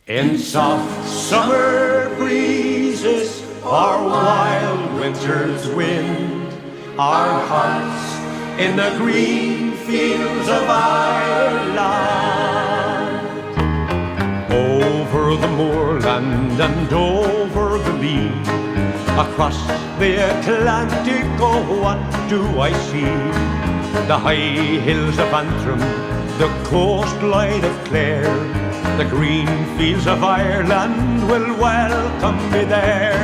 In soft summer breezes or wild winter's wind, our hearts in the green fields of Ireland. Over the moorland and over the lea, across the Atlantic, oh what do I see? The high hills of Antrim, the coastline of Clare, the green fields of Ireland will welcome me there.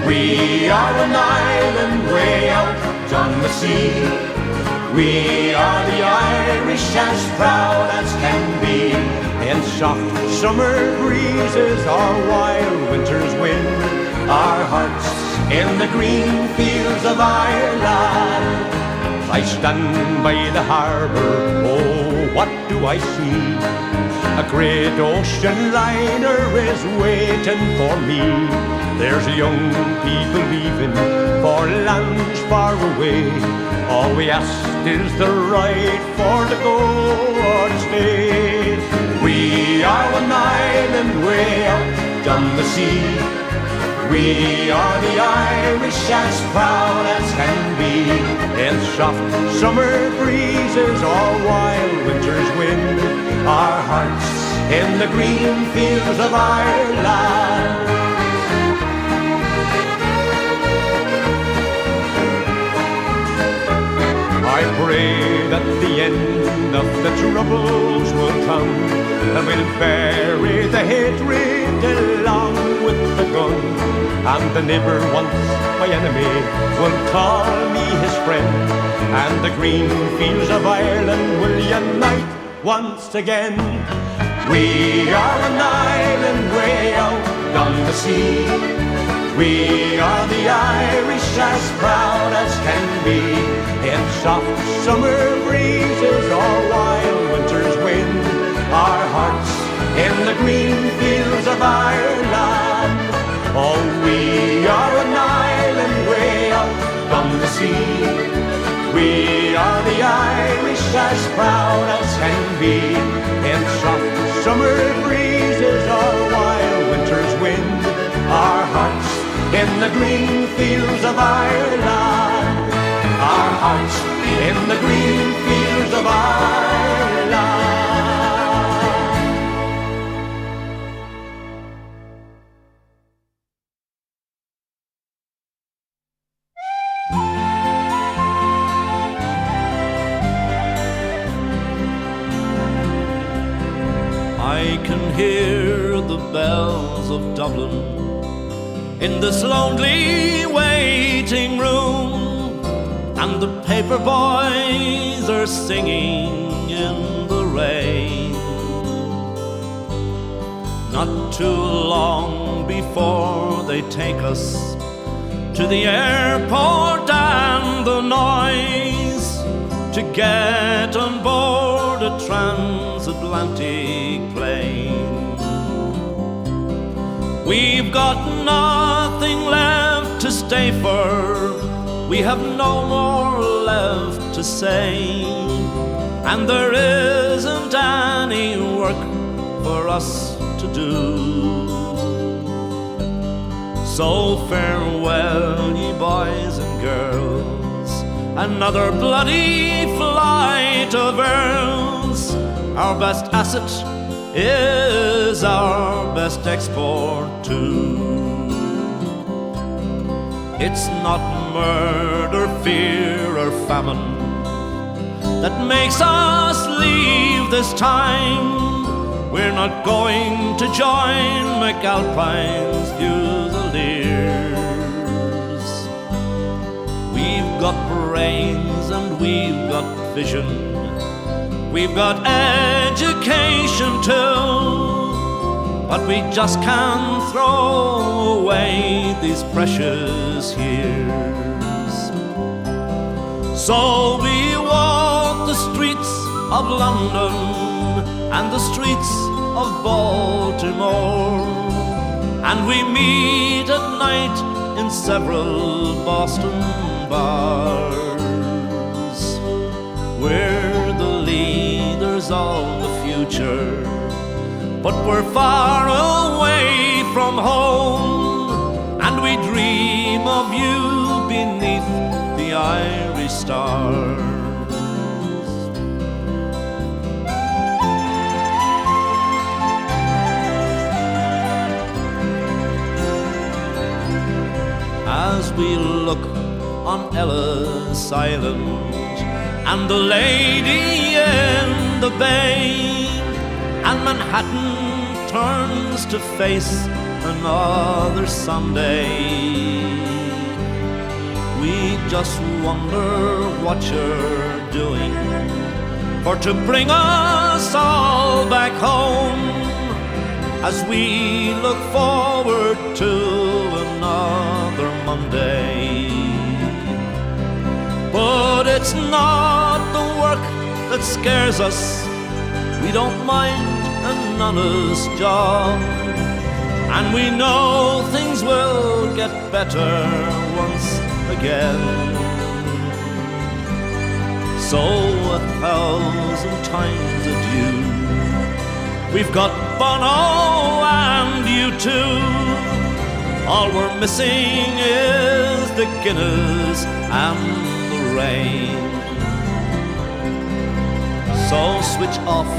We are an island way out on the sea. We are the Irish, as proud as can be. In soft summer breezes or wild winter's wind, our hearts in the green fields of Ireland. I stand by the harbour, oh what do I see? A great ocean liner is waiting for me. There's young people leaving for lands far away. All we ask is the right for to go or to stay. We are an island way out on the sea. We are the Irish, as proud as can be. In soft summer breezes or wild winter's wind, our hearts in the green fields of Ireland. I pray that the end of the troubles will come, and we'll bury the hatred along with the gun. And the neighbour once my enemy will call me his friend, and the green fields of Ireland will unite once again. We are an island way out on the sea. We are the Irish, as proud as can be. In soft summer breezes or wild winter's wind, our hearts in the green fields of Ireland. Oh, we are an island way out on the sea. We are the Irish, as proud as can be. In soft summer breezes or wild winter's wind, our hearts in the green fields of Ireland. Our hearts in the green fields of Ireland. I can hear the bells of Dublin in this lonely waiting room, and the paper boys are singing in the rain. Not too long before they take us to the airport and the noise to get on board a transatlantic plane. We've got nothing left to stay for, we have no more left to say, and there isn't any work for us to do. So farewell, ye boys and girls, another bloody flight of Earls. Our best asset is our best export too. It's not murder, fear or famine that makes us leave this time. We're not going to join McAlpine's Fusiliers. We've got brains and we've got vision, we've got education too, but we just can't throw away these precious years. So we walk the streets of London and the streets of Baltimore, and we meet at night in several Boston bars. We're the leaders of the future, but we're far away from home, and we dream of you beneath the Irish stars. As we look on Ellis Island and the lady in the bay, and Manhattan turns to face another Sunday, we just wonder what you're doing for to bring us all back home, as we look forward to another Monday. But it's not the work that scares us. We don't mind an honest job, and we know things will get better once again. So 1,000 times adieu. We've got Bono and you too. All we're missing is the Guinness and the rain. So switch off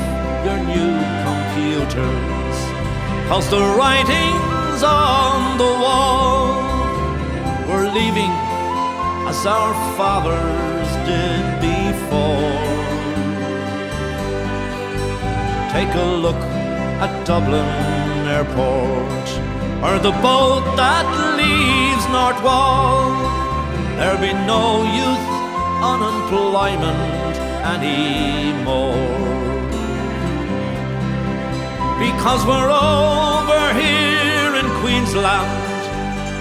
your new computers, 'cause the writing's on the wall. We're leaving as our fathers did before. Take a look at Dublin Airport, or the boat that leaves North Wall. There'll be no youth unemployment anymore, because we're over here in Queensland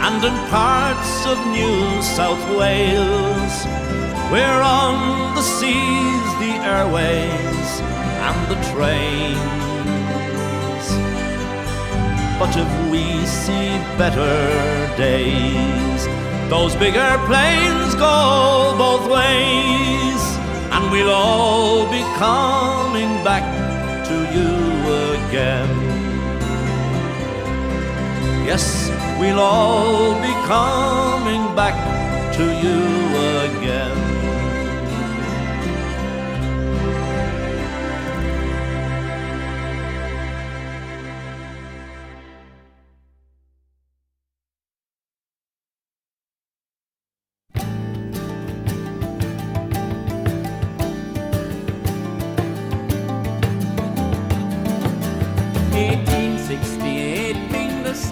and in parts of New South Wales. We're on the seas, the airways and the trains. But if we see better days, those big airplanes go both ways, and we'll all be coming back to you again. Yes, we'll all be coming back to you again.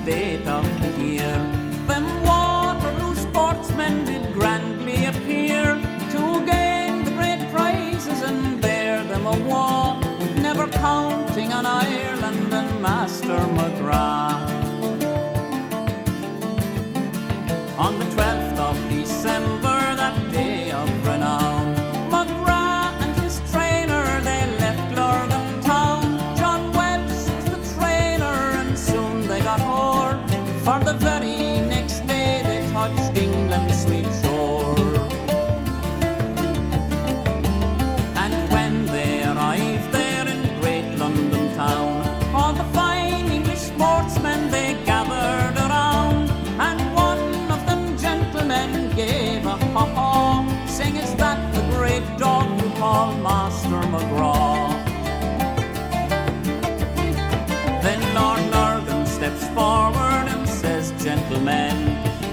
State of the year, when Waterloo sportsmen did grandly appear to gain the great prizes and bear them award, never counting on Ireland and Master McGrath. On the 12th of December, that day of renown, McGrath and his trainer, they left Lurgan town. John Webb's the trainer, and soon they got home. For the very next day they touched England's sweet shore. And when they arrived there in great London town, all the fine English sportsmen they gathered around, and one of them gentlemen gave a ha-ha, saying, "Is that the great dog you call Master McGrath?" Then Lord Lurgan steps forward and says, "Gentlemen,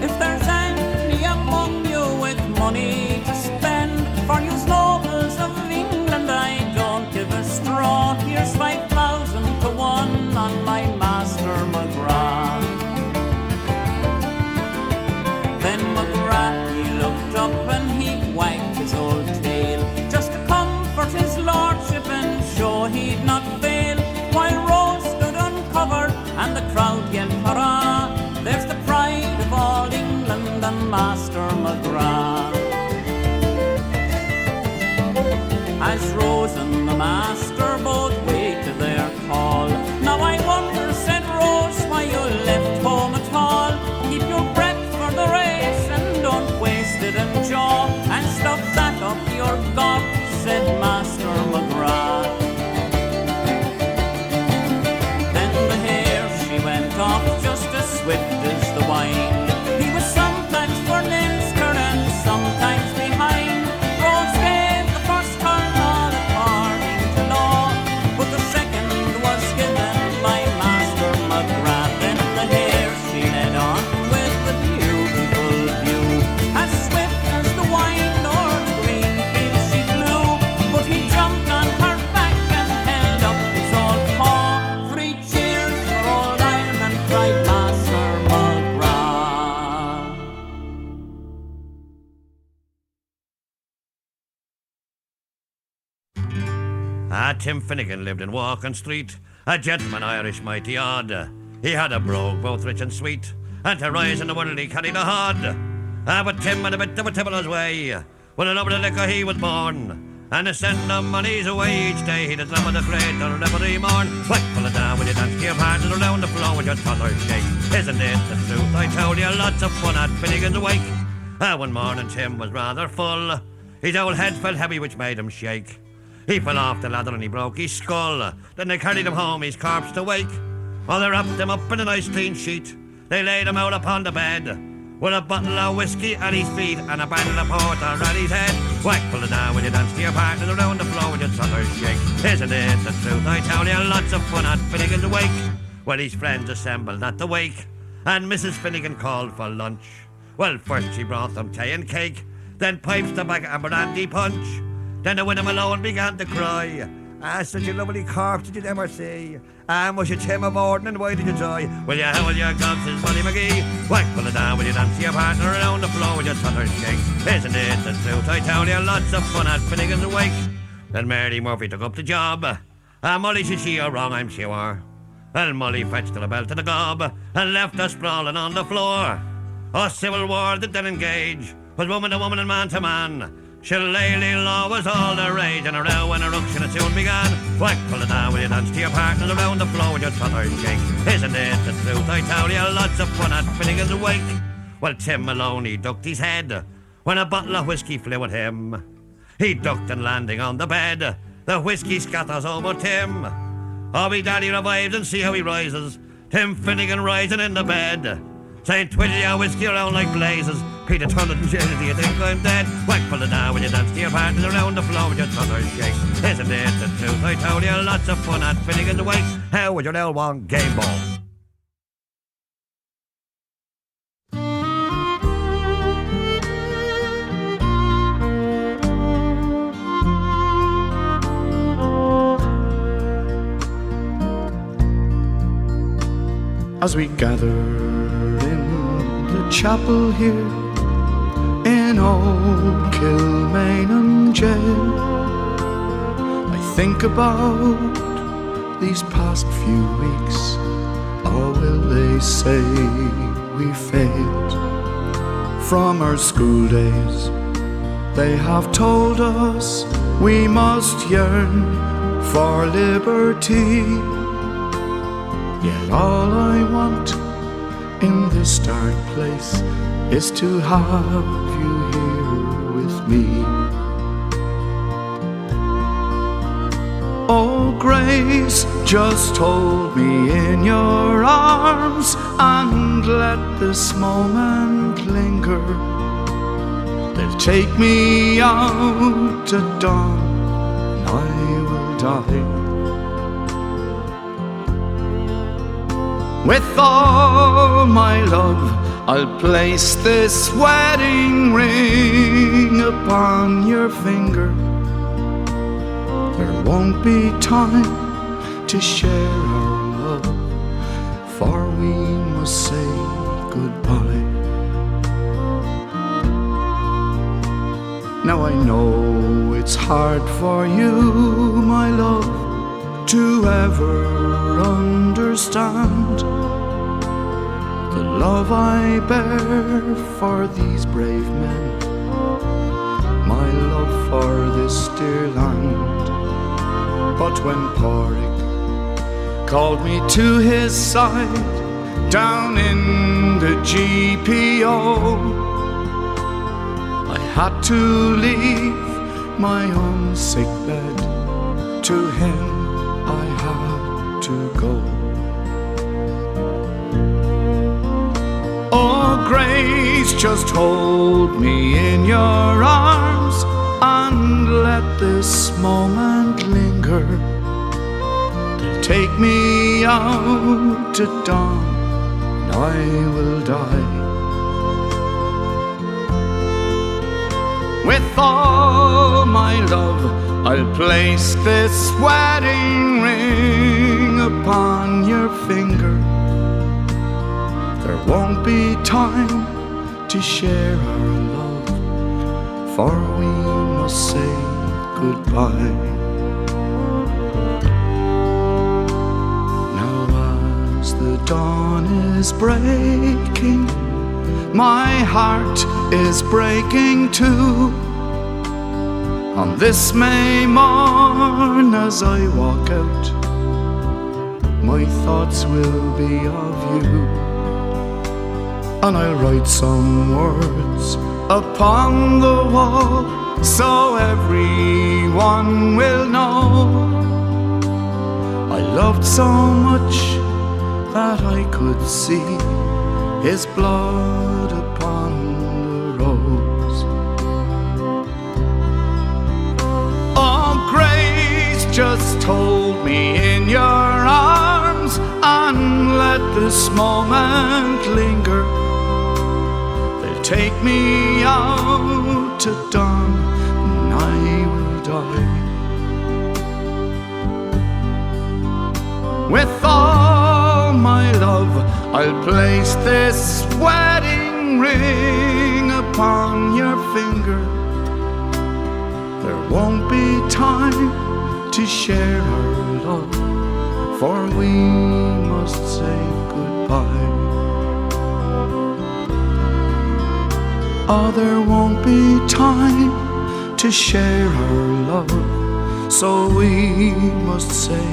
if there's any among you with money to spend, for you nobles of England I don't give a straw. Here's 5,000 to 1 on my Master McGrath." Then McGrath he looked up and he wagged his old tail, just to comfort his lordship and show he'd not fail, while Rose stood uncovered Tim Finnegan lived in Walking Street, a gentleman Irish mighty odd. He had a brogue, both rich and sweet, and to rise in the world he carried a hod. But Tim had a bit of a tibble his way, with a love of the liquor he was born. And to send the monies away each day, he'd love with the freight on every morn. Whack pull it down with your dance to your partners around the floor with your toddler shake. Isn't it the truth? I told you lots of fun at Finnegan's wake. One morning Tim was rather full. His old head felt heavy, which made him shake. He fell off the ladder and he broke his skull. Then they carried him home, his corpse to wake. Oh, they wrapped him up in a nice clean sheet. They laid him out upon the bed, with a bottle of whiskey at his feet and a barrel of porter at his head. Whack, pull it down when you dance to your partners around the floor with your toddler shake. Isn't it the truth? I tell you, lots of fun at Finnegan's wake. Well, his friends assembled at the wake, and Mrs. Finnegan called for lunch. Well, first she brought them tea and cake, then pipes, tobacco and brandy punch. Then the widow Malone began to cry. Such a lovely corpse did you ever see? Was you Tim of Mourne and why did you die? Will you howl your gobs, says Bonnie McGee. Whack, pull it down, will you dance to your partner around the floor with your toddler shake? Isn't it the truth? I tell you, lots of fun at Finnegan's wake. Then Mary Murphy took up the job. Molly said she wrong, I'm sure. Well, Molly fetched the bell to the gob and left us sprawling on the floor. Civil war did then engage, was woman to woman and man to man. Shillelagh law was all the rage, and a row and a ruction it soon began. Whack, pull it down, will you dance to your partners around the floor with your toddler shake? Isn't it the truth? I tell you, lots of fun at Finnegan's wake. Well, Tim Malone, he ducked his head when a bottle of whiskey flew at him. He ducked and landing on the bed, the whiskey scatters over Tim. Oh, me daddy revives and see how he rises. Tim Finnegan rising in the bed, saying, "Twiddle your whiskey around like blazes. Peter Tunnett and Jill, do you think I'm dead? Whack, pull it down when you dance to your partners around the floor with your toddler shake. Isn't it the truth? I told you, lots of fun at Finnegan's wake. How would your L1 game ball?" As we gather in the chapel here in old Kilmainham jail, I think about these past few weeks. Or will they say we failed? From our school days they have told us we must yearn for liberty. Yet all I want in this dark place is to have you here with me. Oh, grace, just hold me in your arms and let this moment linger. They'll take me out at dawn and I will die. With all my love, I'll place this wedding ring upon your finger. There won't be time to share our love, for we must say goodbye. Now I know it's hard for you, my love, to ever understand the love I bear for these brave men, my love for this dear land. But when Pádraig called me to his side down in the GPO, I had to leave my own sick bed. To him I had to go. Oh, grace, just hold me in your arms and let this moment linger. They'll take me out at dawn and I will die. With all my love, I'll place this wedding ring upon your finger. There won't be time to share our love, for we must say goodbye. dawn is breaking, my heart is breaking too. On this May morn as I walk out, my thoughts will be of you. And I'll write some words upon the wall, so everyone will know I loved so much that I could see his blood upon the rose. Oh, grace, just hold me in your arms and let this moment linger. They'll take me out to dawn and I will die. With all my love, I'll place this wedding ring upon your finger. There won't be time to share our love, for we must say goodbye. Oh, there won't be time to share our love, so we must say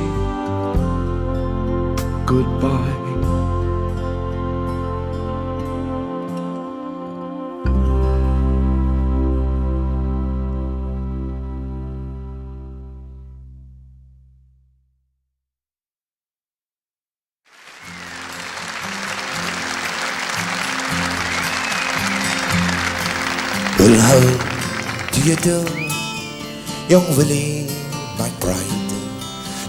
goodbye. Well, how do you do, young Willie McBride?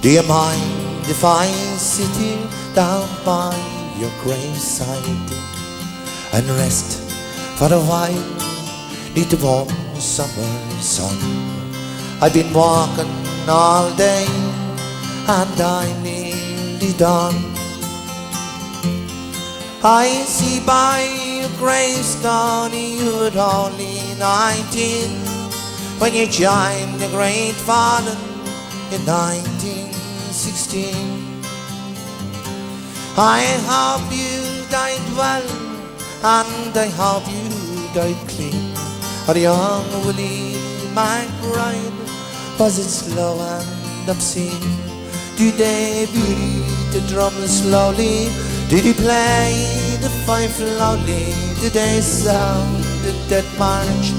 Do you mind if I sit here down by your graveside and rest for a while neath the warm summer sun? I've been walking all day and I'm nearly done. I see by your gravestone you were only 19 when you joined the Great Fallen in 1916. I hope you died well and I hope you died clean. Or young Willie McBride, was it slow and obscene? Did they beat the drum slowly? Did he play the fife loudly? Did they sound the dead march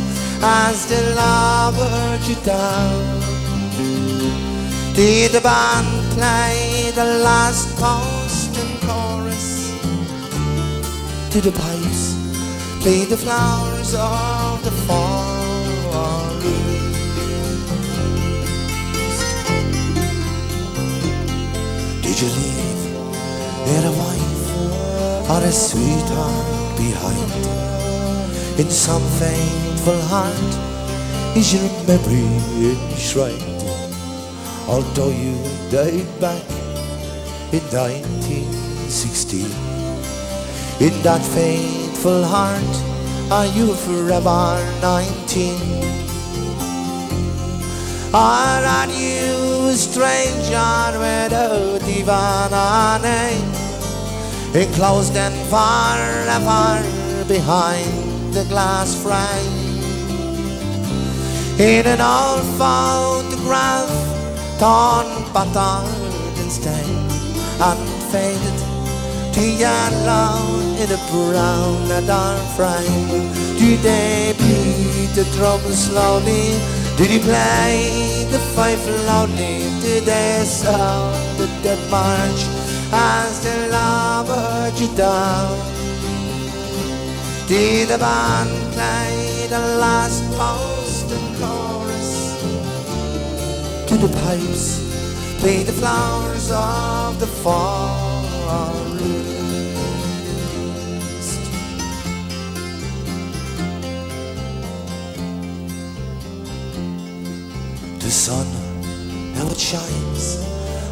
as they lowered you down? Did the band play the last post and chorus? Did the pipes play the flowers of the forest? Did you leave there a wife or a sweetheart behind? In some faithful heart is your memory enshrined? Although you died back in 1916, in that faithful heart are you forever 19? Or are you a stranger without even a name, enclosed and forever behind the glass frame? In an old photograph, torn, battered and stained, and faded to yellow in a brown leather frame. Did they beat the drum slowly? Did he play the fife loudly? Did they sound the dead march as they lowered you down? Did the band play the last post and chorus? Did the pipes play the flowers of the forest? The sun, now it shines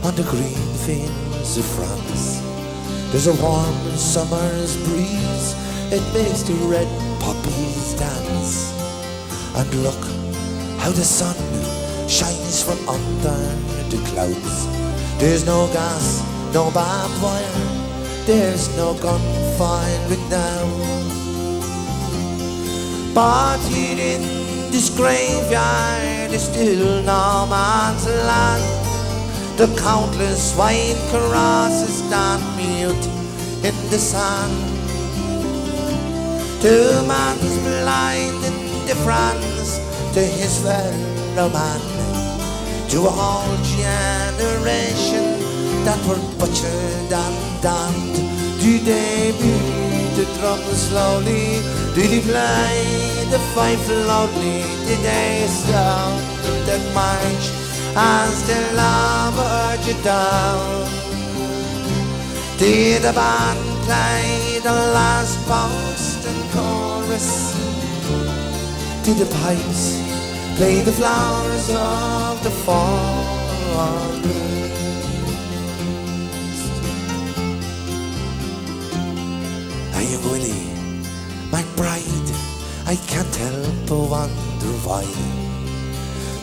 on the green fields of France. There's a warm summer's breeze, it makes the red poppies dance. And look how the sun shines from under the clouds. There's no gas, no barbed wire, there's no gunfight now. But here in this graveyard is still no man's land. The countless white crosses stand mute in the sand. To man's blind indifference to his fellow man, to a whole generation that were butchered and damned. Do they beat the drum slowly? Do they play the fife loudly? Did they sound the dead march as they lowered you down? Did the band play the last post and chorus? Did the pipes play the flowers of the fallen? Now you Willie, my bride, I can't help but wonder why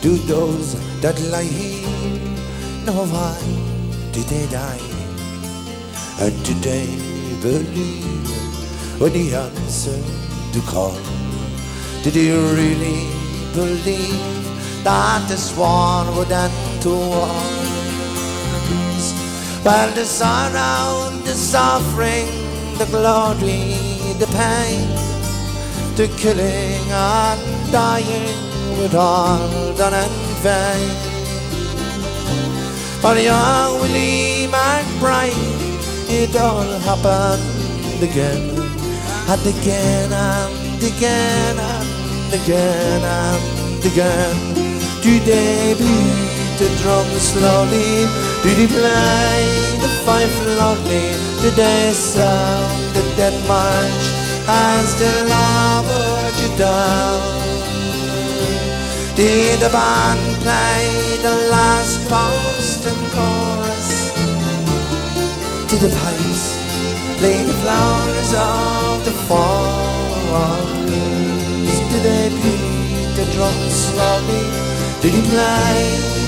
do those that lie here know why did they die? And did they believe when he answered the call? Did he really believe that this war would end to wars? Well, the sorrow, the suffering, the glory, the pain, the killing and dying with all done in vain. For young Willie McBride, it all happened again, and again and again and again and again. Do they beat the drum slowly? Do they play the fife loudly? Do they sound the dead march as they lowered you down? Did the band play the last post and chorus? Did the pipes play the flowers of the fallen? Did they beat the drums slowly? Did he play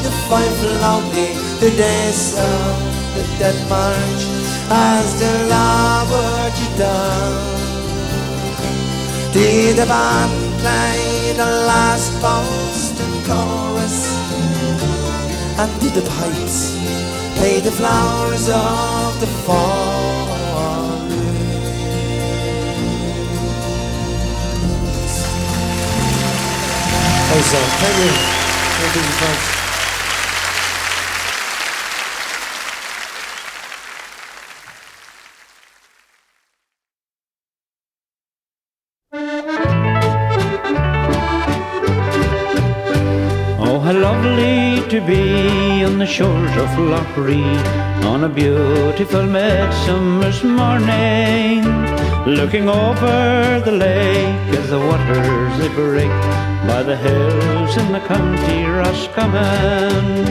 the fife loudly? Did they sound the dead march as they lowered you down? Did the band play the last post and chorus? And did the pipes play the flowers of the fallen? Thank you. Thank you, folks. Oh, how lovely to be on the shores of Loch Ree on a beautiful midsummer's morning, looking over the lake as the waters they break by the hills in the county Roscommon.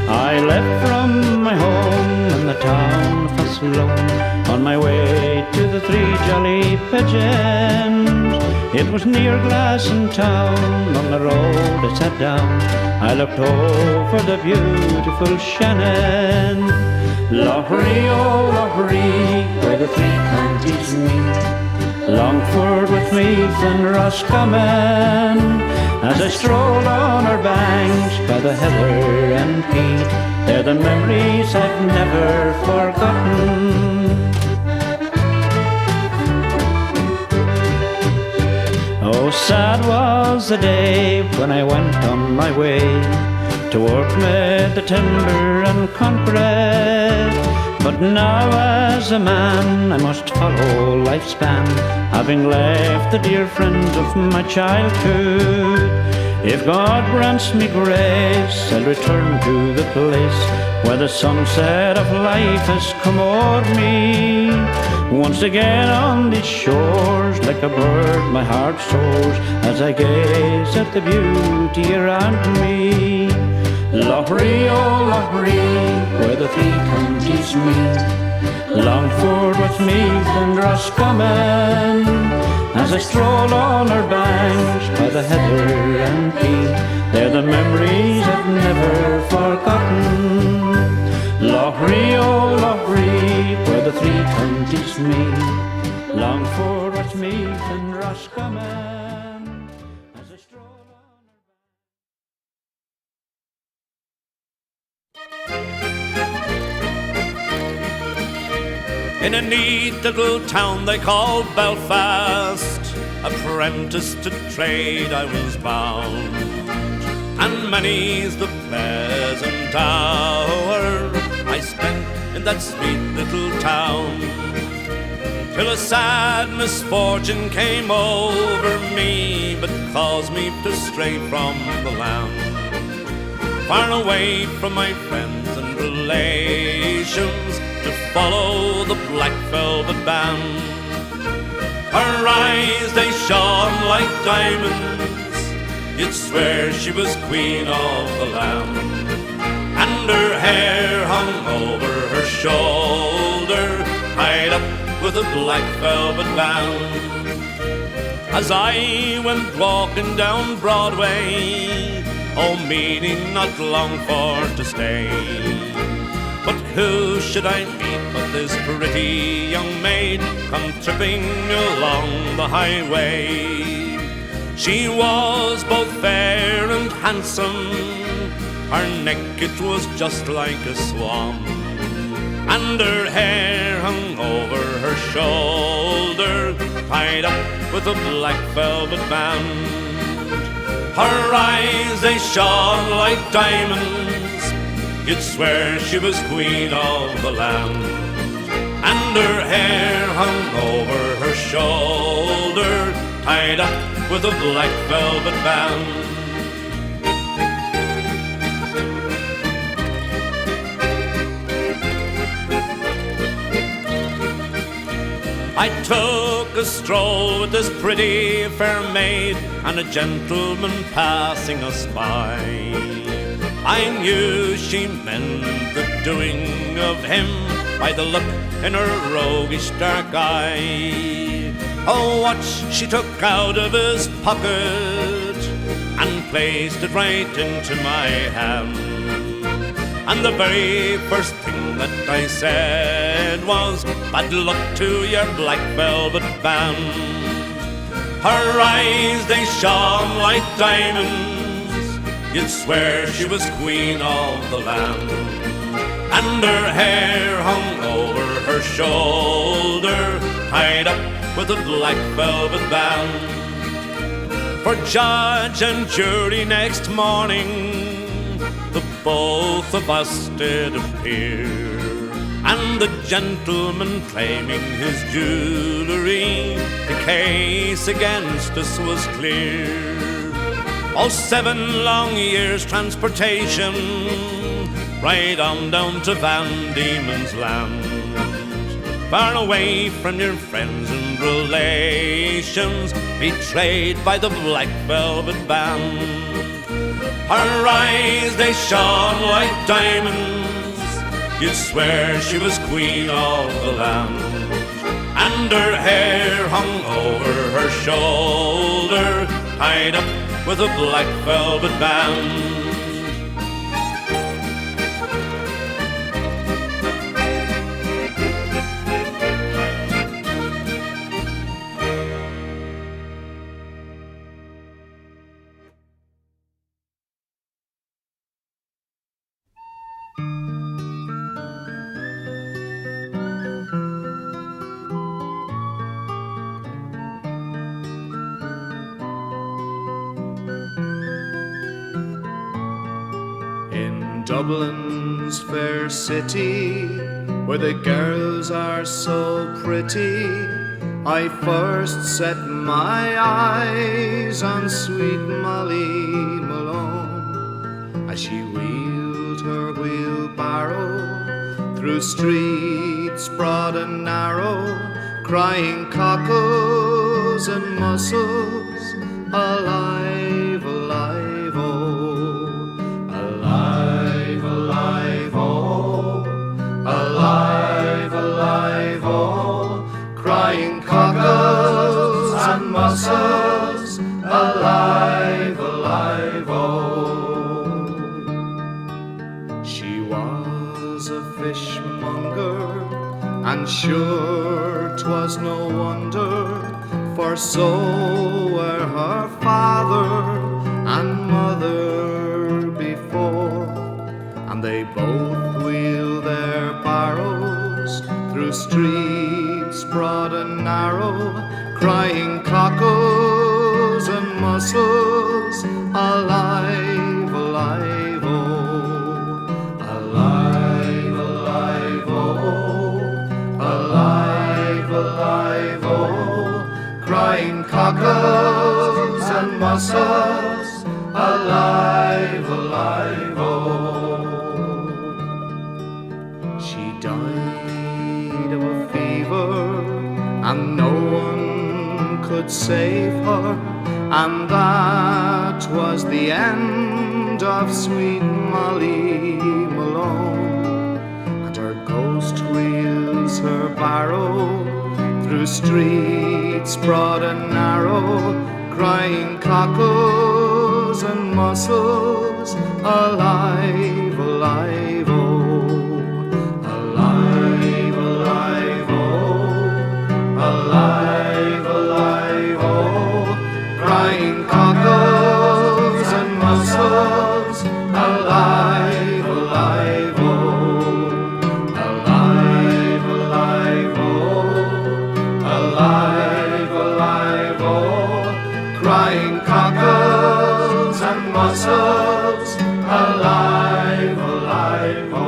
I left from my home in the town of Athenry on my way to the Three Jolly Pigeons. It was near Glasson town. On the road I sat down, I looked over the beautiful Shannon. Loch Ree, oh Loch Ree, where the three counties meet, Longford with Meath and Roscommon. As I strolled on her banks by the heather and peat, they're the memories I've never forgotten. Oh, sad was the day when I went on my way to work with the timber and concrete. But now as a man I must follow life's span, having left the dear friends of my childhood. If God grants me grace, I'll return to the place where the sunset of life has come o'er me. Once again on these shores, like a bird my heart soars as I gaze at the beauty around me. Loch Ree, oh Loch Ree, where the three counties meet, Longford with Meath and Roscommon. As I stroll on her banks by the heather and peat, they're the memories I've never forgotten. Loch Ree, oh Loch Ree, where the three counties miss me. Long for what's meat and Roscommon as I stroll on. In a neat little town they call Belfast, apprentice to trade I was bound, and many's the pleasant hour I spent in that sweet little town, till a sad misfortune came over me, but caused me to stray from the land, far away from my friends and relations, to follow the black velvet band. Her eyes, they shone like diamonds, you'd swear she was queen of the land, and her hair hung over her shoulder, tied up with a black velvet band. As I went walking down Broadway, oh, meaning not long for to stay, but who should I meet but this pretty young maid come tripping along the highway. She was both fair and handsome, her neck it was just like a swan, and her hair hung over her shoulder, tied up with a black velvet band. Her eyes, they shone like diamonds, you'd swear she was queen of the land, and her hair hung over her shoulder, tied up with a black velvet band. I took a stroll with this pretty fair maid, and a gentleman passing us by. I knew she meant the doing of him by the look in her roguish dark eye. A watch she took out of his pocket and placed it right into my hand, and the very first thing that I said was, bad luck to your black velvet band. Her eyes, they shone like diamonds, you'd swear she was queen of the land, and her hair hung over her shoulder, tied up with a black velvet band. For judge and jury next morning, the both of us did appear, and the gentleman claiming his jewellery, the case against us was clear. Oh, 7 long years transportation, right on down to Van Diemen's Land, far away from your friends and relations, betrayed by the black velvet band. Her eyes, they shone like diamonds, you'd swear she was queen of the land, and her hair hung over her shoulder, tied up with a black velvet band. Dublin's fair city, where the girls are so pretty, I first set my eyes on sweet Molly Malone, as she wheeled her wheelbarrow through streets broad and narrow, crying cockles and mussels, alive, alive, oh, alive, alive, oh, alive, alive, oh, crying cockles and mussels, alive, alive, oh. She was a fishmonger and sure 'twas no wonder, for so were her father and mother before, and they both wheel their barrows through streets broad and narrow, crying cockles and mussels, alive, alive, oh, alive, alive, oh, alive, alive, oh, crying cockles and mussels, alive, alive, oh. She died of a fever, and no one could save her, and that was the end of sweet Molly Malone. And her ghost wheels her barrow through streets broad and narrow, crying cockles and mussels, alive, alive, oh, alive, alive, oh, alive, alive, oh, crying cockles and mussels, alive, alive, oh, alive, alive, oh, alive, alive, oh, crying cockles and mussels, alive, alive, oh.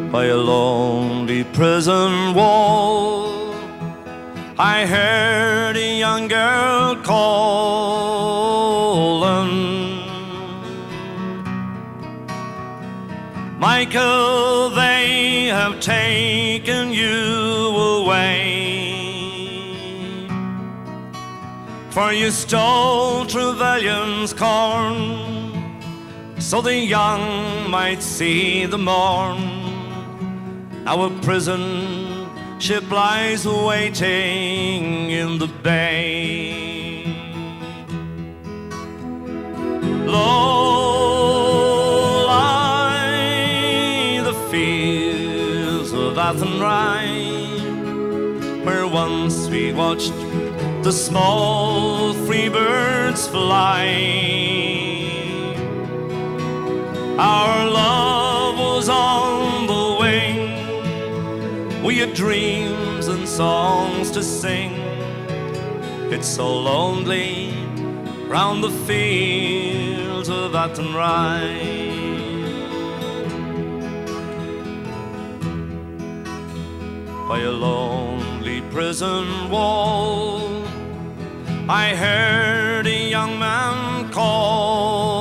By a lonely prison wall, I heard a young girl calling, Michael, they have taken you away, for you stole Trevelyan's corn, so the young might see the morn. Now a prison ship lies waiting in the bay. Low lie the fields of Athenry, where once we watched the small free birds fly. Our love was on the wing, we had dreams and songs to sing. It's so lonely round the fields of Athenry. By a lonely prison wall, I heard a young man calling.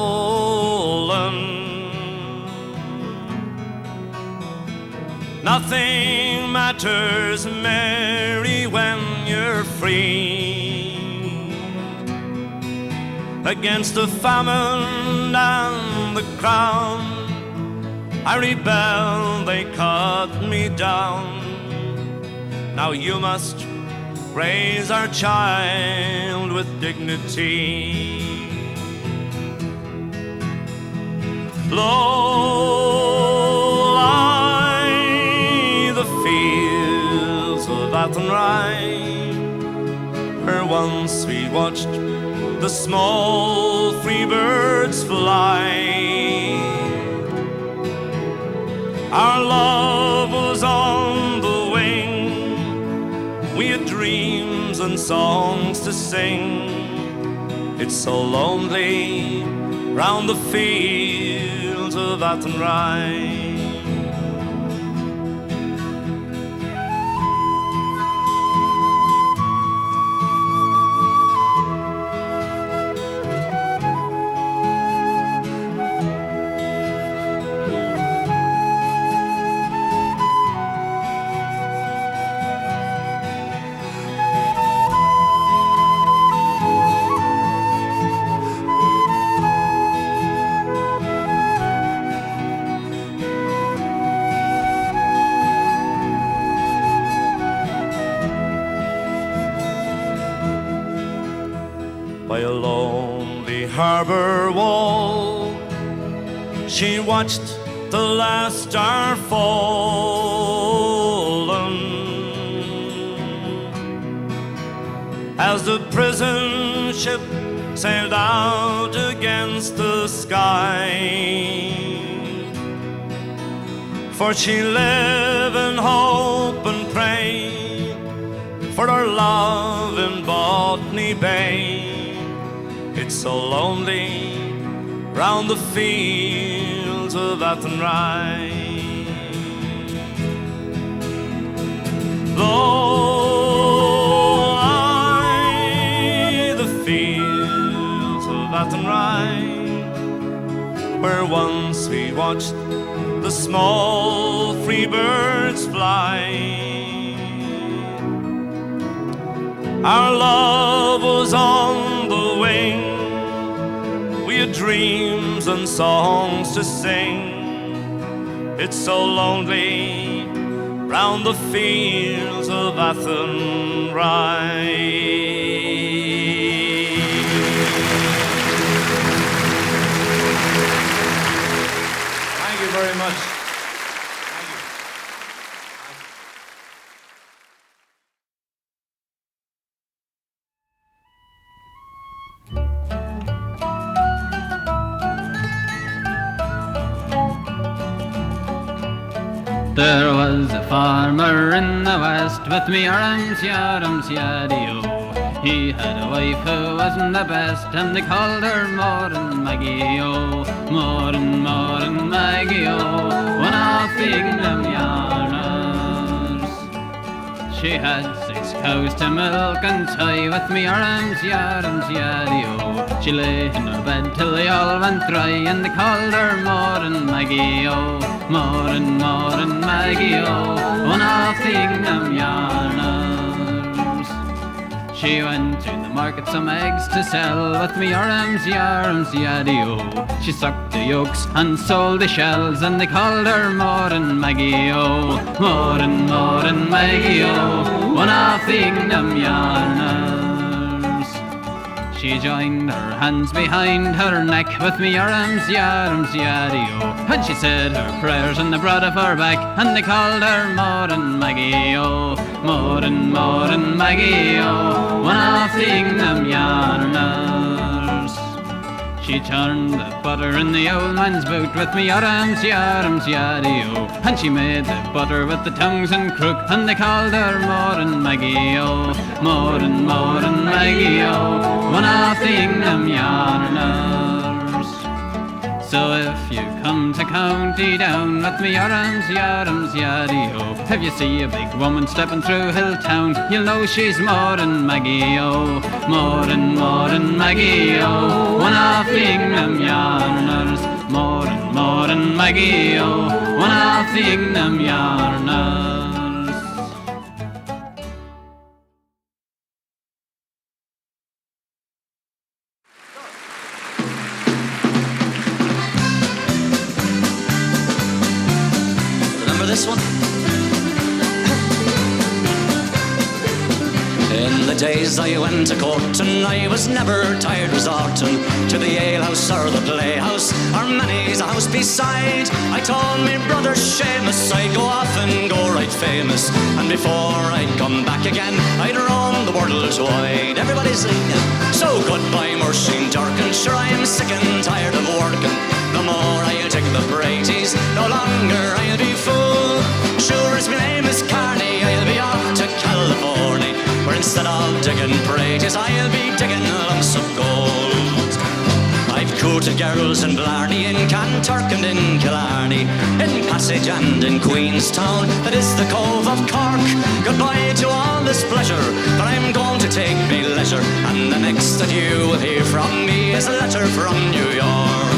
Nothing matters, Mary, when you're free. Against the famine and the crown, I rebelled, they cut me down. Now you must raise our child with dignity. Low lie the fields of Athenry, where once we watched the small free birds fly. Our love was on the wing, we had dreams and songs to sing. It's so lonely round the fields of Athenry. harbour wall. She watched the last star fallen as the prison ship sailed out against the sky. For she lived in hope and pray for her love in Botany Bay. It's so lonely round the fields of Athenry. Though I the fields of Athenry, where once we watched the small free birds fly. Our love was on the wing. We had dreams and songs to sing. It's so lonely round the fields of Athenry. Thank you very much. There was a farmer in the west with me arms, yaddy-o. He had a wife who wasn't the best, and they called her Mourne, Maggie-o. Mourne, Maggie-o, one of the England yarners. She had 6 cows to milk and tie with me arms, yaddy-o. She lay in her bed till they all went dry, and they called her Mourne, Maggie-o. Mourne, Maggie-o, one of the England yarners. She went to the market some eggs to sell with me arms, yaddy-o. She sucked the yolks and sold the shells, and they called her Mourne, Maggie-o. Mourne, Maggie-o, one of the England yarners. She joined her hands behind her neck with me arms, yaddy-o. And she said her prayers in the broad of her back, and they called her Mourne, Maggie-o. Mourne, Maggie-o, one of the England yarners. She turned the butter in the old man's boot with me arms, yaddy-o. And she made the butter with the tongues and crook, and they called her Mourne, Maggie-o. Mourne, Maggie-o, one of the England yarners. So if you come to County Down with me arms, yaddy-o, if you see a big woman stepping through Hilltown, you'll know she's Mourne, Maggie-o. Mourne, Maggie-o, one of the England yarners. Mourne, Maggie-o, one of the England yarners. This one. In the days I went to court, and I was never tired resorting to the alehouse or the playhouse, or many's a house beside. I told me brother Seamus I'd go off and go right famous, and before I'd come back again I'd roam the world wide. Everybody singing, so goodbye Mursheen, Durkin, sure I'm sick and tired of working. No more I'll take the praties, no longer I'll be fool. Sure as my name is Carney, I'll be off to California, where instead of digging praties I'll be digging lumps of gold. I've courted girls in Blarney, in Canturk and in Killarney, in Passage and in Queenstown, that is the Cove of Cork. Goodbye to all this pleasure, for I'm going to take me leisure, and the next that you will hear from me is a letter from New York.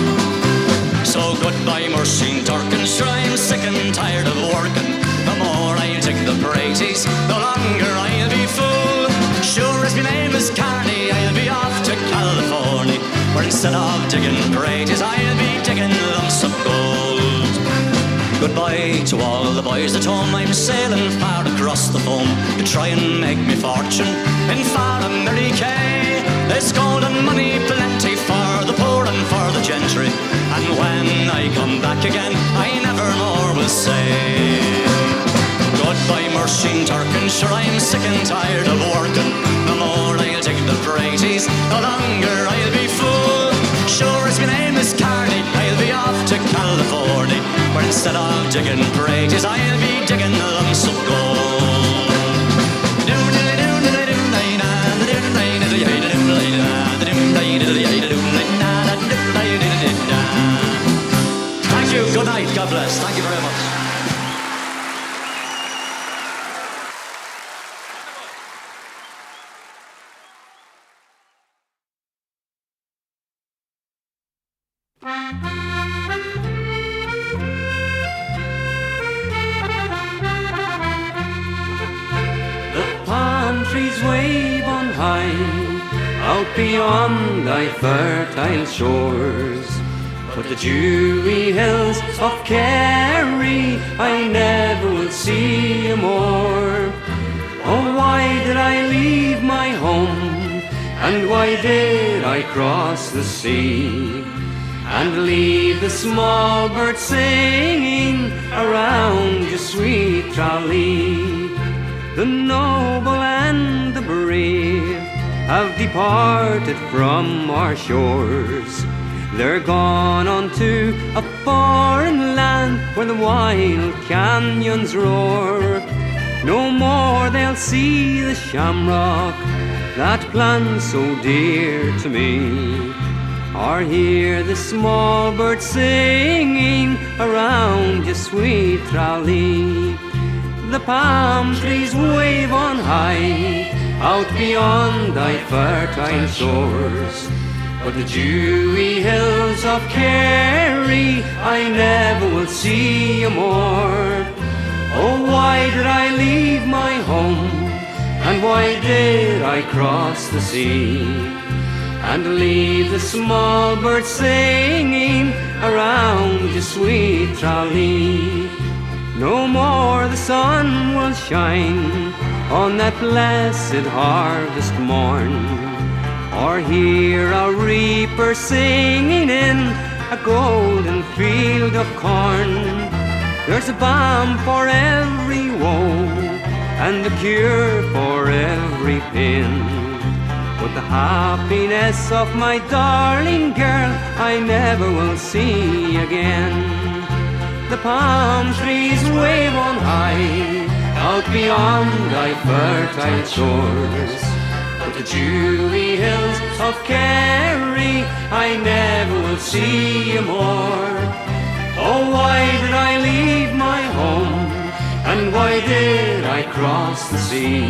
So goodbye Mursheen, Durkin, sure I'm sick and tired of working. No more I'll take the praties, no longer I'll be fool. Sure as my name is Carney, I'll be off to California, where instead of digging praties I'll be digging lumps of gold. Goodbye to all the boys at home, I'm sailing far across the foam to try and make me fortune in far America. There's gold and money plenty for the poor, gentry, and when I come back again, I never more will say. Goodbye, Mursheen, Durkin, sure I'm sick and tired of working. No more I'll take the praties, no longer I'll be fool. Sure as my name is Carly, I'll be off to California, where instead of digging praties, I'll be digging lumps of gold. Thank you, good night, God bless, thank you very much. The palm trees wave on high, out beyond thy fertile shores. But the dewy hills of Kerry, I never will see more. Oh, why did I leave my home, and why did I cross the sea, and leave the small birds singing around your sweet Tralee? The noble and the brave have departed from our shores. They're gone on to a foreign land where the wild canyons roar. No more they'll see the shamrock, that plant so dear to me, or hear the small birds singing around your sweet Tralee. The palm trees wave on high, out beyond thy fertile shores. But the dewy hills of Kerry, I never will see you more. Oh, why did I leave my home, and why did I cross the sea, and leave the small birds singing around your sweet Tralee? No more the sun will shine on that blessed harvest morn, or hear a reaper singing in a golden field of corn. There's a balm for every woe, and a cure for every pain, but the happiness of my darling girl I never will see again. The palm trees wave on high, out beyond thy fertile shores. But the dewy hills of Kerry, I never will see you more. Oh, why did I leave my home, and why did I cross the sea,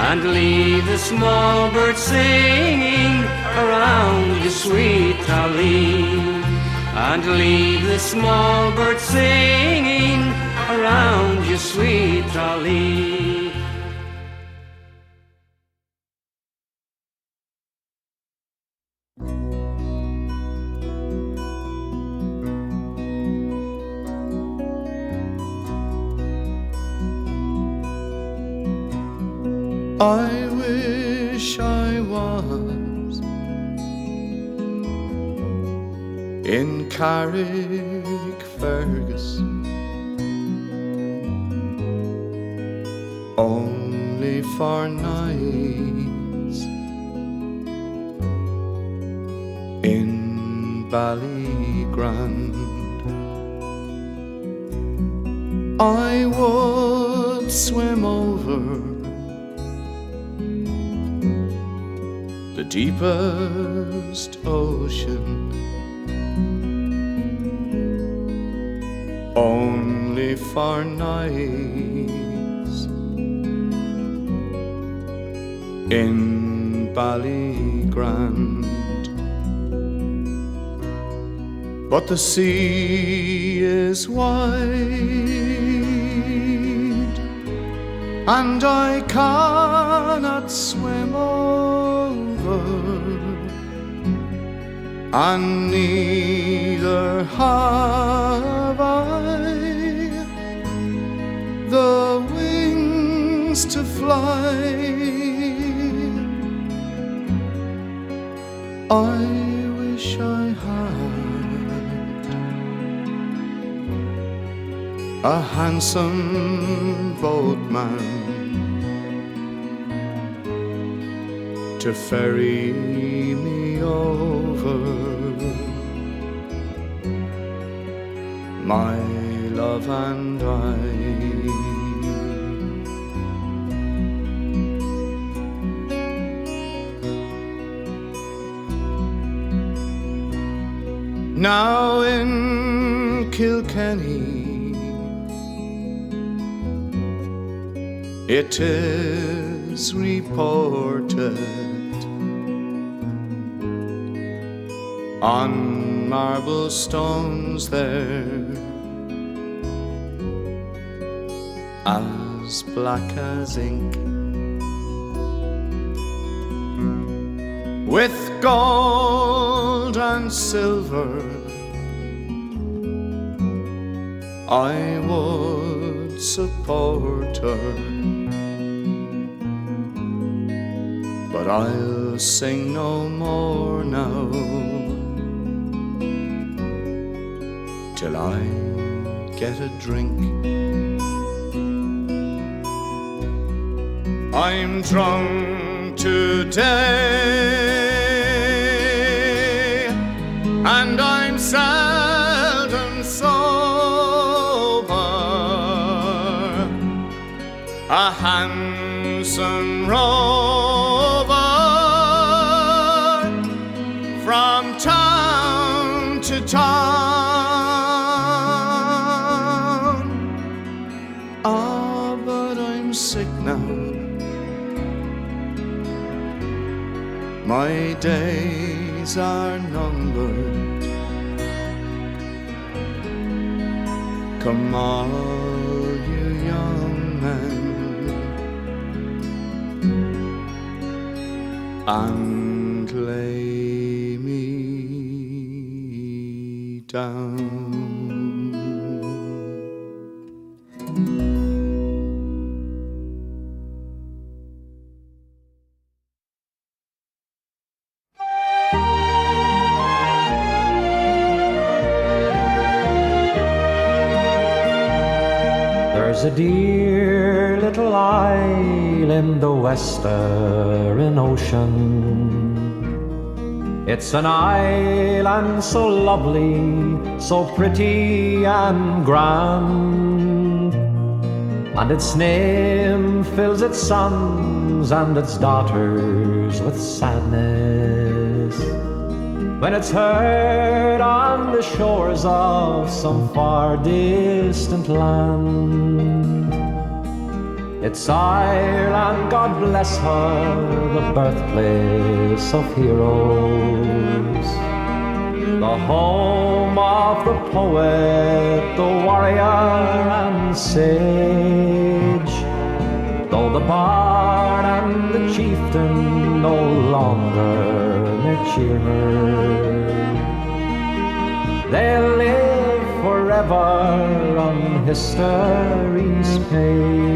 and leave the small birds singing around your sweet Tralee, and leave the small birds singing around your sweet Tralee. I wish I was in Carrickfergus, only for nights in Ballygrand. I would swim over the deepest ocean, only for nights in Ballygrand. But the sea is wide, and I cannot swim over, and neither have I the wings to fly. I wish I had a handsome boatman to ferry me over. My love and I. Now in Kilkenny it is reported on marble stones there, as black as ink, with gold and silver, I would support her. But I'll sing no more now till I get a drink. I'm drunk today, and I'm seldom sober. A handsome rover from town to town. Ah, but I'm sick now. My days are numbered. Come all you young men and lay me down. There's a dear little isle in the western ocean. It's an island so lovely, so pretty and grand, and its name fills its sons and its daughters with sadness when it's heard on the shores of some far distant land. It's Ireland, God bless her, the birthplace of heroes, the home of the poet, the warrior and sage. Though the bard and the chieftain no longer may cheer her, they'll live forever on history's page.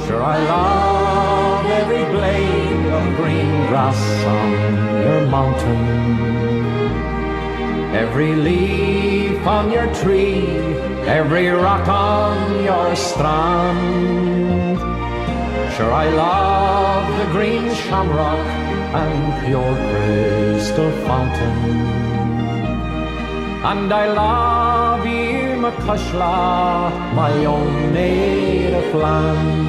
Sure, I love every blade of green grass on your mountain, every leaf on your tree, every rock on your strand. Sure, I love the green shamrock and pure crystal fountain, and I love you, McCushla, my own native land.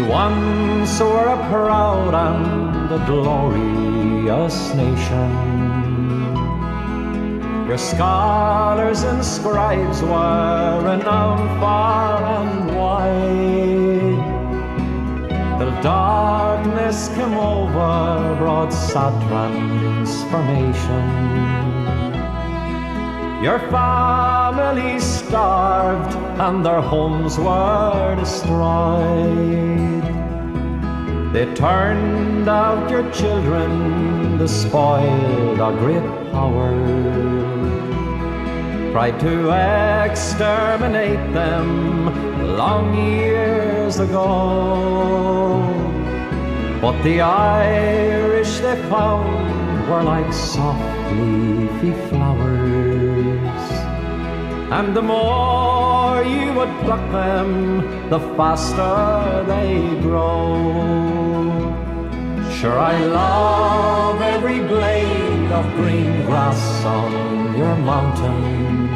Once were a proud and a glorious nation. Your scholars and scribes were renowned far and wide, till darkness came over, brought sad transformation. Your family starved and their homes were destroyed. They turned out your children, despoiled our great power, tried to exterminate them long years ago. But the Irish they found were like soft leafy flowers, and the more you would pluck them, the faster they grow. Sure, I love every blade of green grass on your mountain,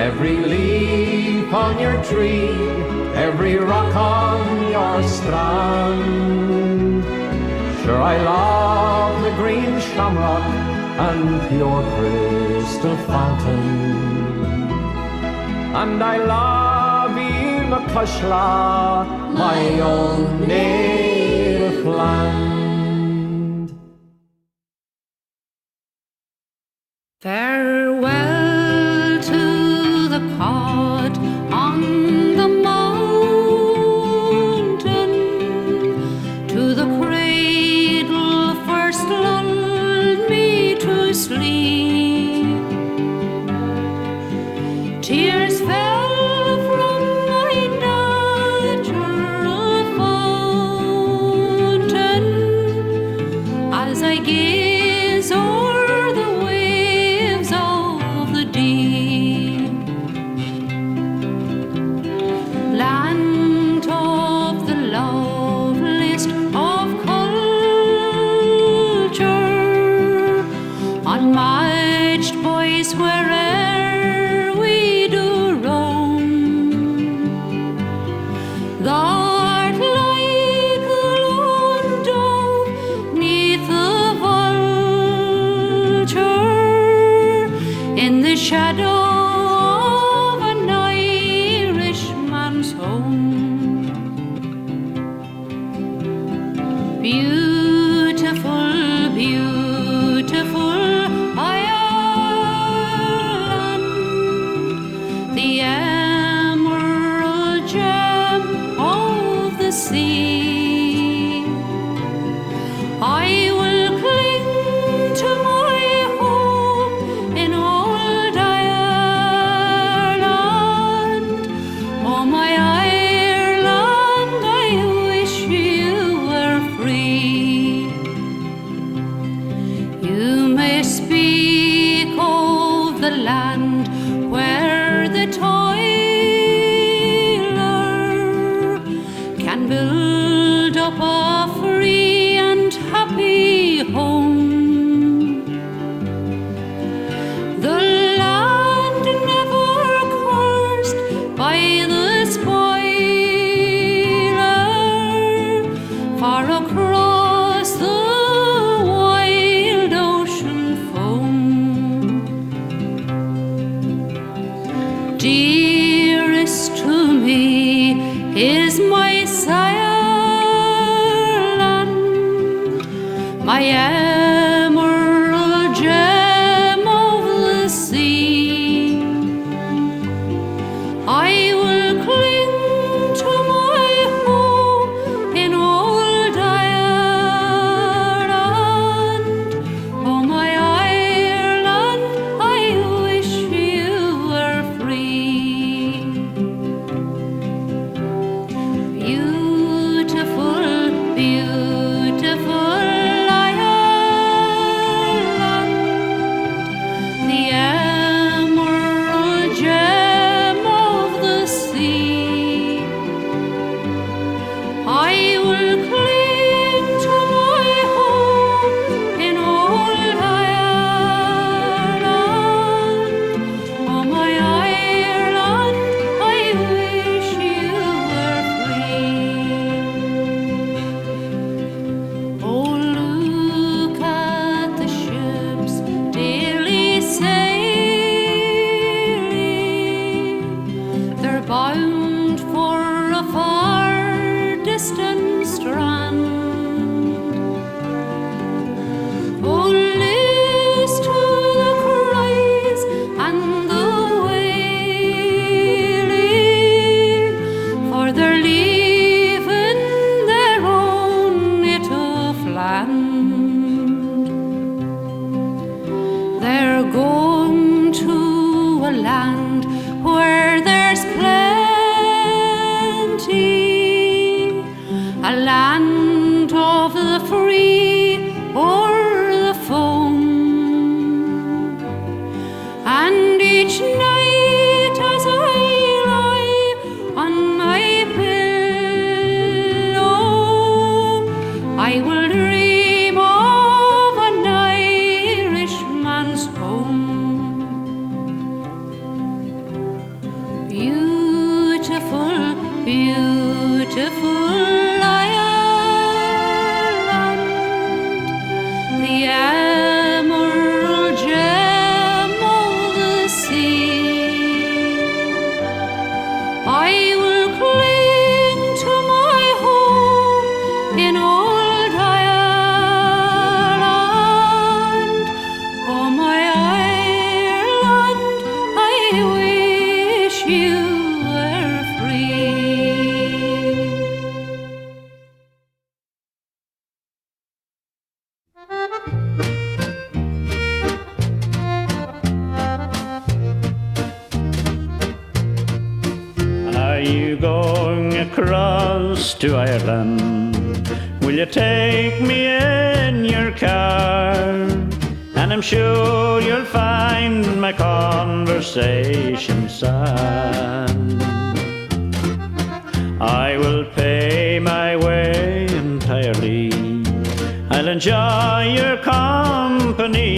every leaf on your tree, every rock on your strand. Sure, I love the green shamrock and pure crystal fountain, and I love you, McCushla, my own native land. Farewell to the cod on the mountain, to the cradle first lulled me to sleep. Tears fell from my natural fountain as I gaze o'er the waves of the deep. Land of the loveliest of culture, unmatched boys where'er we do roam. Thou art like the lone dove 'neath the vulture, in the shadow of an Irishman's home. Beautiful, beautiful Ireland, the emerald gem of the sea. I will cling to my home in old Ireland. Oh, my Ireland, I wish you were free. You may speak of the land where the toiler can build up a free and happy home. The land never cursed by the spoiler, far across the wild ocean foam. Dearest to me is my Ireland, my emerald gem of the sea. I will cling to my home in old Ireland. Oh, my Ireland, I wish you were free. Beautiful, beautiful Ireland, a land where there's plenty, a land of the free or the foam. And each night as I lie on my pillow, I will dream of an Irishman's home. Beautiful, beautiful Ireland, the emerald gem of the sea. I will cling to my home in old Ireland. Oh, my Ireland, I wish you were free. Are you going across to Ireland? Will you take me in your car? And I'm sure you'll find my conversation sad. I will pay my way entirely. I'll enjoy your company.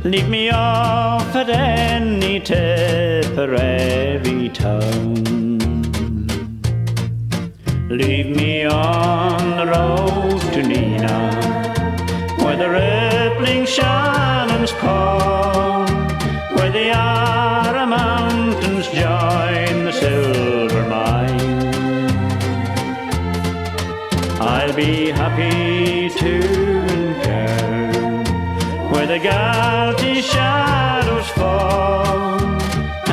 Leave me off at any Tipperary town. Leave me on the road to Nina, where the rippling Shannons call, where the Ara Mountains join the silver mine. I'll be happy to in Kerr, where the galty shadows fall.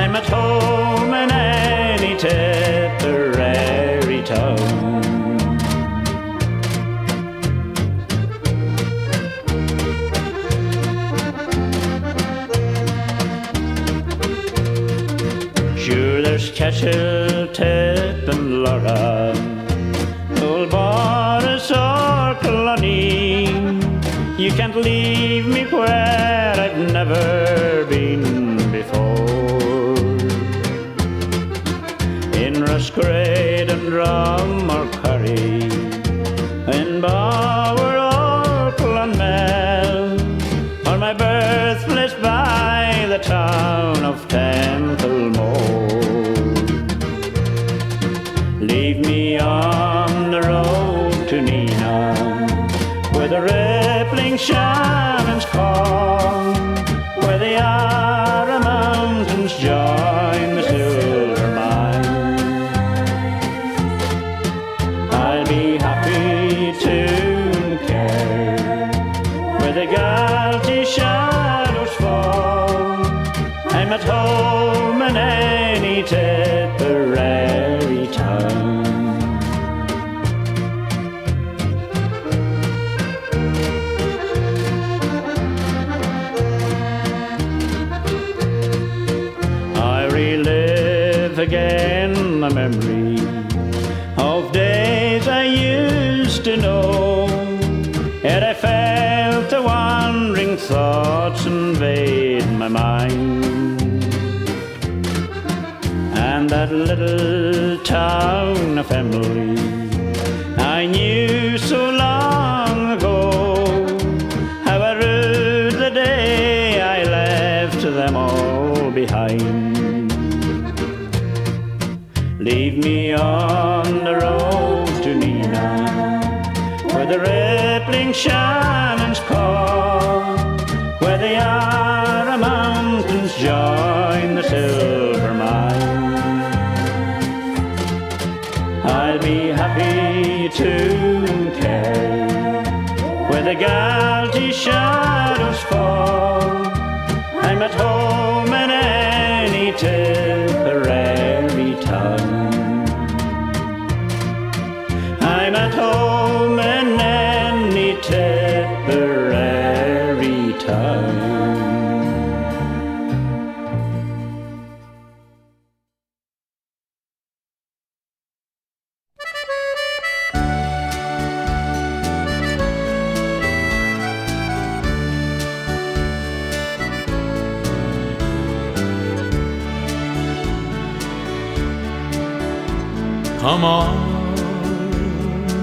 I'm at home in any Tipperary town. Sure, there's Cashel, Tip and Laura, old Boris or Cloney. You can't leave me where I've never been before. In Roscrade and Drum or Curry, in Bower or Clonmel, or my birthplace by the town of Templemore. Leave me on the road to Nina, where the rippling Shannons call, where the Ara Mountains join the silver mine. I'll be happy to Kerr, where the galty shadows fall. I'm at home in any Tipperary town. Again the memory of days I used to know, yet I felt the wandering thoughts invade my mind. And that little town of Emily I knew so long ago, how I rue the day I left them all behind. Leave me on the road to Nina, where the rippling Shannons call, where the Ara Mountains join the silver mine. I'll be happy to Kerr, where the galty shadows fall. I'm at home in any Tipperary town. I'm at home in any Tipperary town. Come on,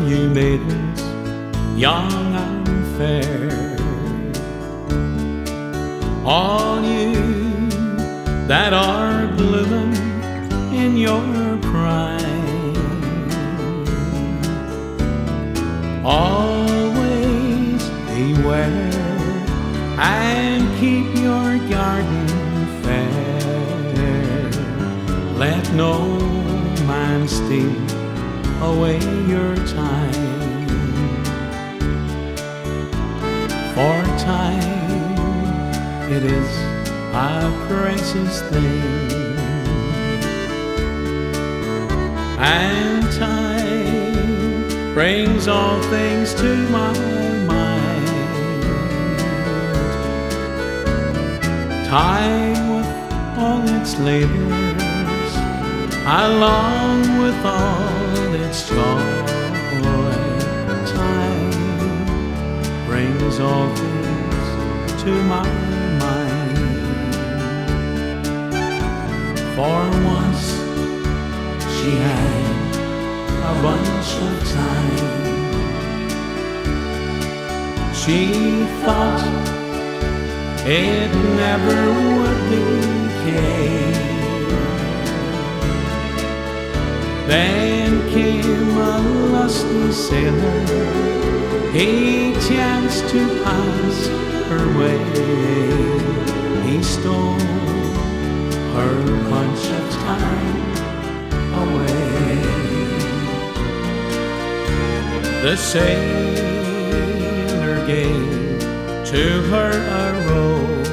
you maidens, young and fair, all you that are blooming in your prime, always beware and keep your garden fair. Let no man steal away your time, for time it is a precious thing, and time brings all things to my mind. Time with all its labors, along with all its joy, time brings all things to my mind. For once she had a bunch of time. She thought it never would decay. Then came a lusty sailor, he chanced to pass her way. He stole her bunch of time away. The sailor gave to her a rose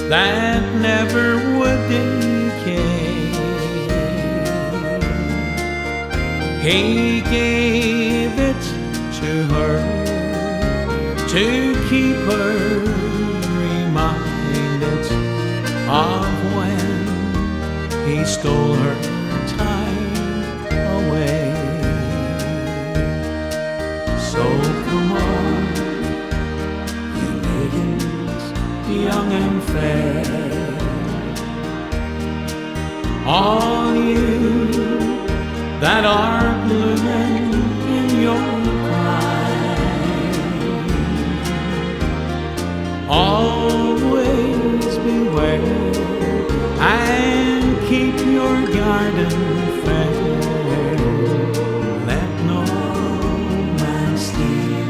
that never would decay. He gave it to her to keep her reminded of when he stole her time away. So come on, you maidens, young and fair, all you that are blooming in your prime, always beware and keep your garden fair. Let no man steal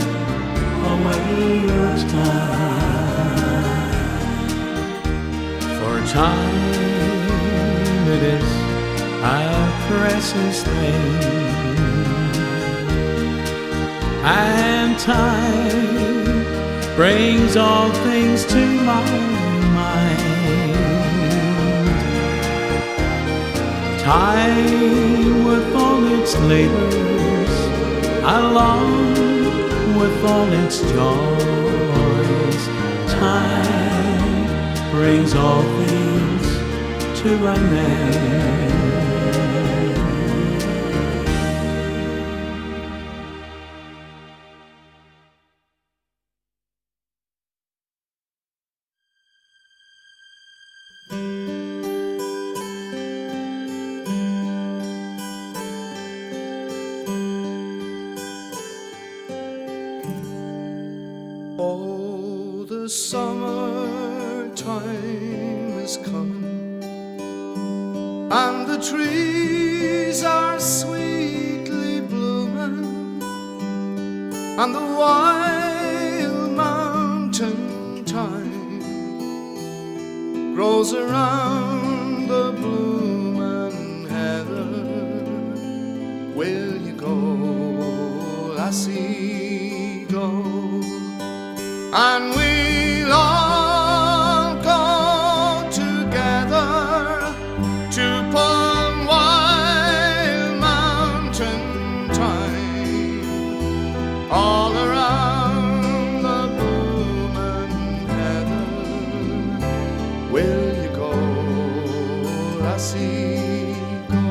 away your time, for time it is a precious thing, and time brings all things to my mind. Time with all its labors, along with all its joys, time brings all things to an end. Oh, the summertime is coming, and the trees are sweetly blooming, and the wild mountain thyme grows around the blooming heather. Will you go, Lassie, go? And we'll all go together to pull wild mountain thyme all around the blooming heather. Will you go, Lassie, go?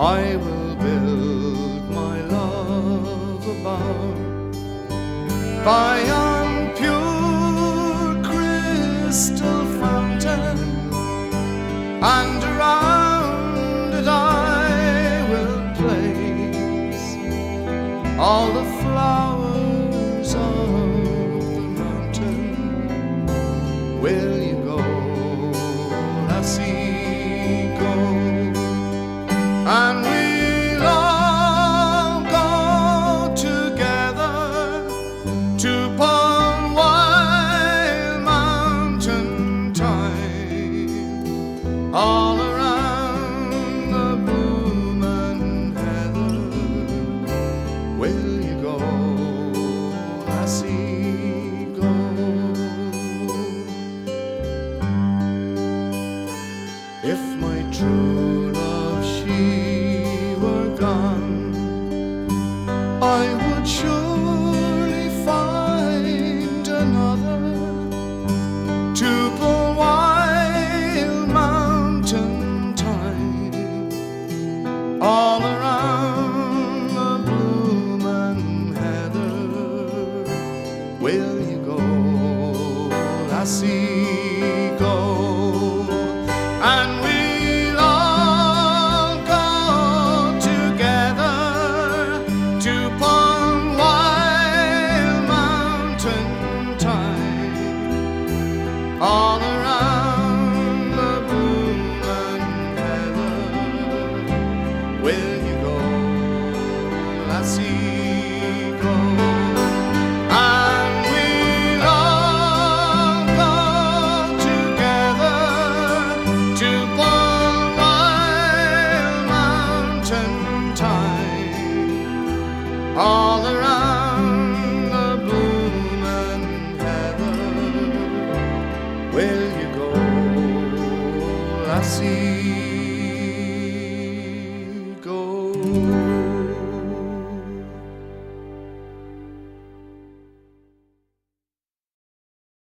I will build my love a bower by yon pure and around it I will place all the flowers of the mountain. Will you go, Lassie, go? And we'll all go together to Wild Mountain Thyme, all around the bloomin' heather. Will you go, Lassie, go? If my true love she were gone, I would surely find another to pull Wild Mountain Thyme, all around the bloomin' heather. Will you go, Lassie, go? And we'll all go together to Wild Mountain Thyme, all around the bloomin' heather. Will you go, Lassie, go? And we'll all go together to Wild Mountain Thyme, all around